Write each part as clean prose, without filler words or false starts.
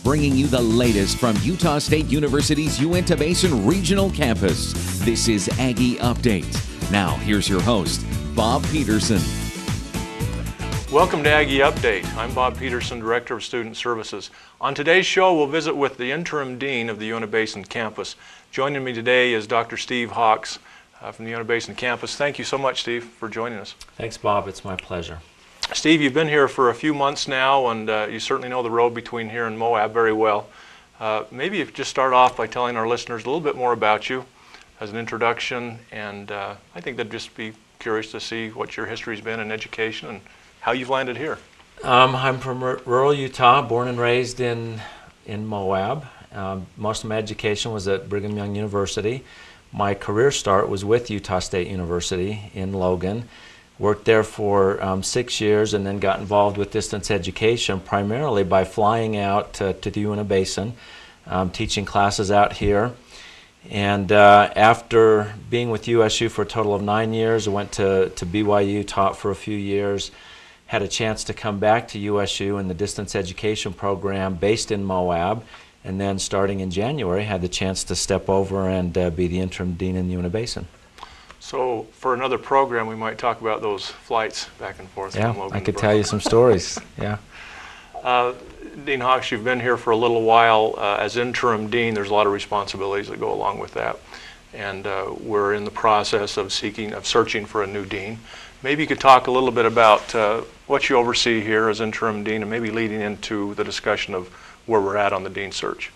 bringing you the latest from Utah State University's Uintah Basin Regional Campus. This is Aggie Update. Now, here's your host, Bob Peterson. Welcome to Aggie Update. I'm Bob Peterson, Director of Student Services. On today's show, we'll visit with the Interim Dean of the Uintah Basin campus. Joining me today is Dr. Steve Hawks from the Uintah Basin campus. Thank you so much, Steve, for joining us. Thanks, Bob. It's my pleasure. Steve, you've been here for a few months now, and you certainly know the road between here and Moab very well. Maybe you could just start off by telling our listeners a little bit more about you as an introduction, and I think they'd just be curious to see what your history's been in education and how you've landed here. I'm from rural Utah, born and raised in Moab. Most of my education was at Brigham Young University. My career start was with Utah State University in Logan. Worked there for 6 years and then got involved with distance education primarily by flying out to the Uintah Basin, teaching classes out here. And after being with USU for a total of 9 years, I went to BYU, taught for a few years, had a chance to come back to USU in the distance education program based in Moab, and then starting in January had the chance to step over and be the interim dean in the Uintah Basin. So for another program, we might talk about those flights back and forth. Yeah, I could tell you some stories. Yeah. Dean Hawks, you've been here for a little while. As interim dean, there's a lot of responsibilities that go along with that. And we're in the process of searching for a new dean. Maybe you could talk a little bit about what you oversee here as interim dean and maybe leading into the discussion of where we're at on the dean search.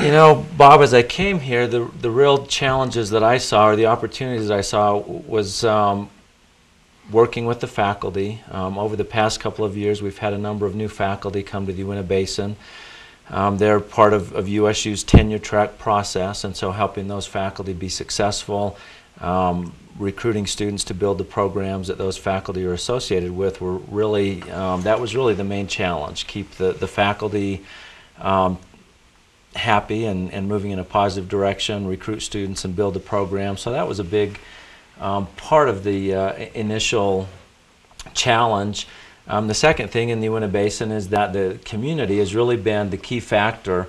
You know, Bob, as I came here, the real challenges that I saw, or the opportunities I saw, was working with the faculty. Over the past couple of years, we've had a number of new faculty come to the Uintah Basin. They're part of USU's tenure track process, and so helping those faculty be successful, recruiting students to build the programs that those faculty are associated with were really, that was really the main challenge. Keep the faculty happy and moving in a positive direction, recruit students and build the program. So that was a big part of the initial challenge. The second thing in the Uintah Basin is that the community has really been the key factor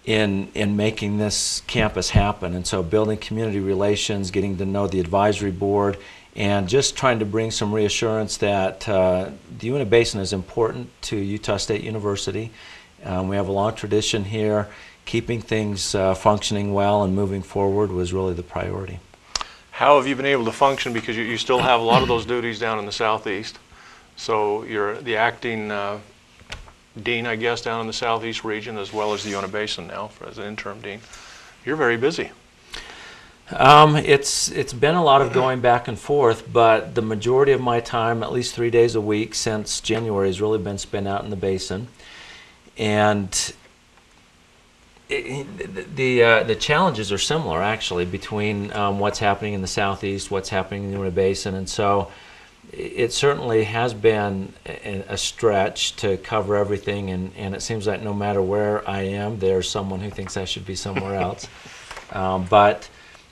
in making this campus happen. And so building community relations, getting to know the advisory board, and just trying to bring some reassurance that the Uintah Basin is important to Utah State University. We have a long tradition here. Keeping things functioning well and moving forward was really the priority. How have you been able to function? Because you still have a lot of those duties down in the southeast. So you're the acting dean, I guess, down in the southeast region, as well as the Uintah Basin now as an interim dean. You're very busy. It's been a lot of going back and forth, but the majority of my time, at least 3 days a week since January, has really been spent out in the basin. And the challenges are similar, actually, between what's happening in the southeast, what's happening in the Uintah Basin, and so it certainly has been a stretch to cover everything, and it seems like no matter where I am, there's someone who thinks I should be somewhere else. But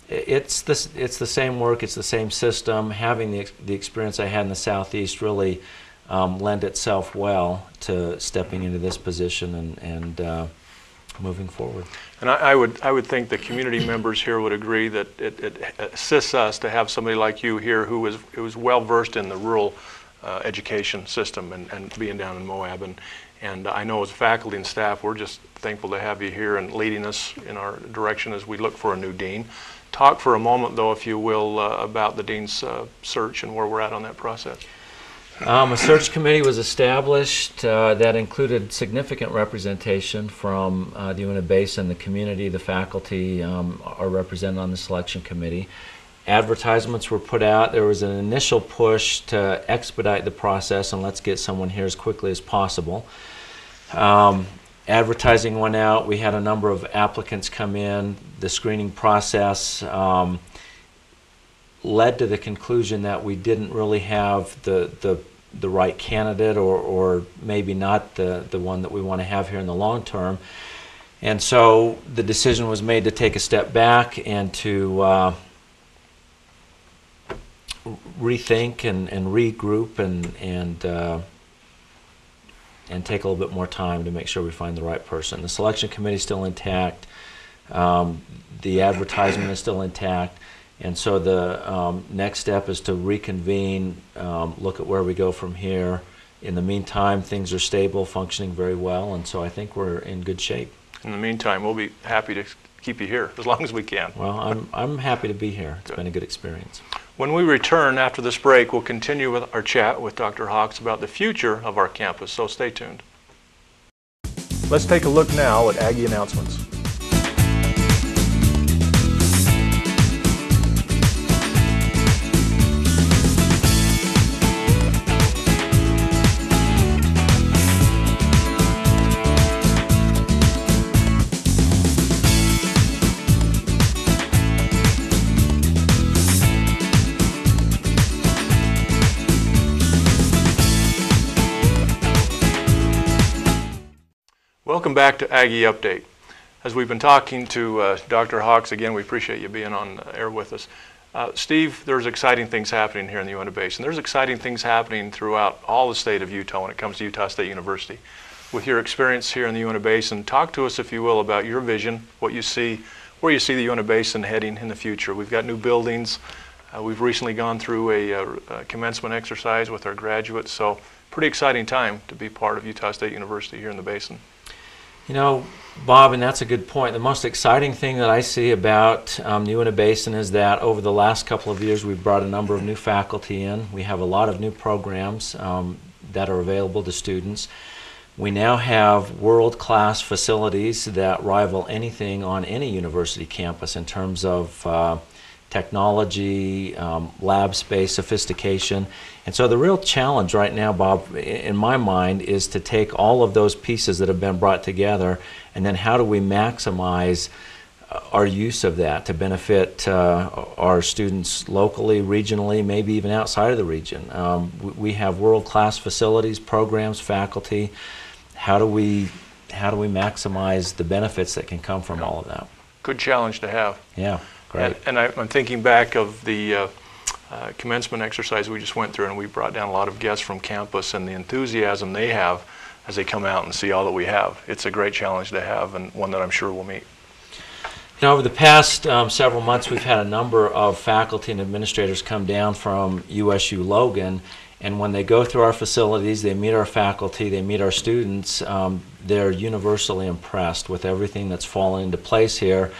it's the same work, it's the same system. Having the experience I had in the southeast really lend itself well to stepping into this position and moving forward. And I would think the community members here would agree that it assists us to have somebody like you here who is well versed in the rural education system and being down in Moab. And I know as faculty and staff, we're just thankful to have you here and leading us in our direction as we look for a new dean. Talk for a moment, though, if you will, about the dean's search and where we're at on that process. A search committee was established that included significant representation from the Uintah Basin, the community, the faculty are represented on the selection committee. Advertisements were put out. There was an initial push to expedite the process and let's get someone here as quickly as possible. Advertising went out. We had a number of applicants come in. The screening process led to the conclusion that we didn't really have the right candidate, or maybe not the one that we want to have here in the long term. And so the decision was made to take a step back and to rethink and regroup and take a little bit more time to make sure we find the right person. The selection committee is still intact. The advertisement is still intact. And so the next step is to reconvene, look at where we go from here. In the meantime, things are stable, functioning very well, and so I think we're in good shape. In the meantime, we'll be happy to keep you here as long as we can. Well, I'm happy to be here. It's been a good experience. When we return after this break, we'll continue with our chat with Dr. Hawks about the future of our campus, so stay tuned. Let's take a look now at Aggie announcements. Welcome back to Aggie Update. As we've been talking to Dr. Hawks, again, we appreciate you being on air with us. Steve, there's exciting things happening here in the Uintah Basin. There's exciting things happening throughout all the state of Utah when it comes to Utah State University. With your experience here in the Uintah Basin, talk to us, if you will, about your vision, what you see, where you see the Uintah Basin heading in the future. We've got new buildings. We've recently gone through a commencement exercise with our graduates, so pretty exciting time to be part of Utah State University here in the Basin. You know, Bob, and that's a good point. The most exciting thing that I see about the Uintah Basin is that over the last couple of years we've brought a number of new faculty in. We have a lot of new programs that are available to students. We now have world-class facilities that rival anything on any university campus in terms of technology, lab space, sophistication. And so the real challenge right now, Bob, in my mind, is to take all of those pieces that have been brought together, and then how do we maximize our use of that to benefit our students locally, regionally, maybe even outside of the region. We have world-class facilities, programs, faculty. How do we maximize the benefits that can come from all of that? Good challenge to have. Yeah. Great. And I'm thinking back of the commencement exercise we just went through, and we brought down a lot of guests from campus and the enthusiasm they have as they come out and see all that we have. It's a great challenge to have, and one that I'm sure we'll meet. You know, over the past several months, we've had a number of faculty and administrators come down from USU Logan, and when they go through our facilities, they meet our faculty, they meet our students, they're universally impressed with everything that's fallen into place here.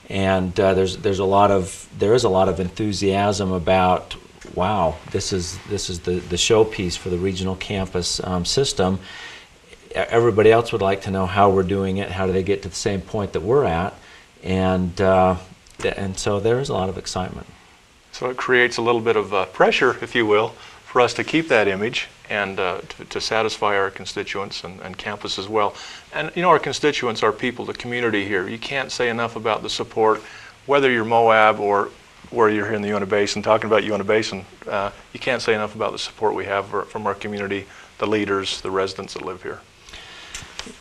And there is a lot of enthusiasm about, wow, this is the showpiece for the regional campus system. Everybody else would like to know how we're doing it, how do they get to the same point that we're at, and so there is a lot of excitement. So it creates a little bit of pressure, if you will, for us to keep that image and to satisfy our constituents and campus as well. And you know, our constituents are people, the community here. You can't say enough about the support, whether you're Moab or where you're here in the Uintah Basin. Talking about Uintah Basin, you can't say enough about the support we have from our community, the leaders, the residents that live here.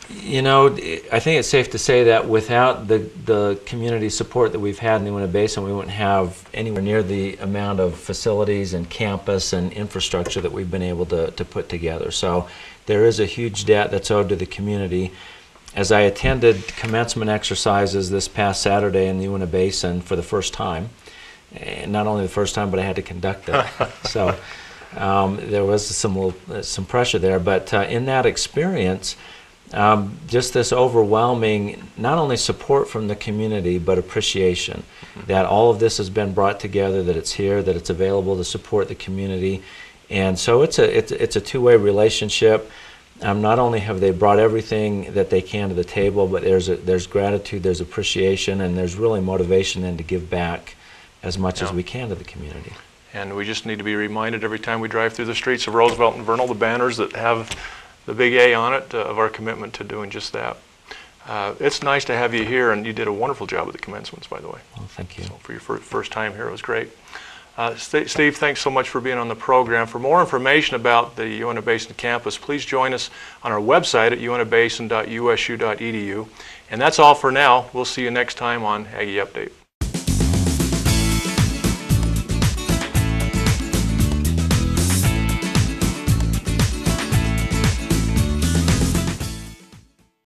You know, I think it's safe to say that without the community support that we've had in the Uintah Basin, we wouldn't have anywhere near the amount of facilities and campus and infrastructure that we've been able to put together. So there is a huge debt that's owed to the community. As I attended commencement exercises this past Saturday in the Uintah Basin for the first time, and not only the first time, but I had to conduct it. So there was some pressure there, but in that experience, just this overwhelming, not only support from the community, but appreciation that all of this has been brought together, that it's here, that it's available to support the community. And so it's a two-way relationship. Not only have they brought everything that they can to the table, but there's gratitude, there's appreciation, and there's really motivation then to give back as much as we can to the community. And we just need to be reminded every time we drive through the streets of Roosevelt and Vernal, the banners that have the big A on it, of our commitment to doing just that. It's nice to have you here, and you did a wonderful job with the commencements, by the way. Well, thank you. So for your first time here, it was great. Steve, thanks so much for being on the program. For more information about the Uintah Basin campus, please join us on our website at uintahbasin.usu.edu. And that's all for now. We'll see you next time on Aggie Update.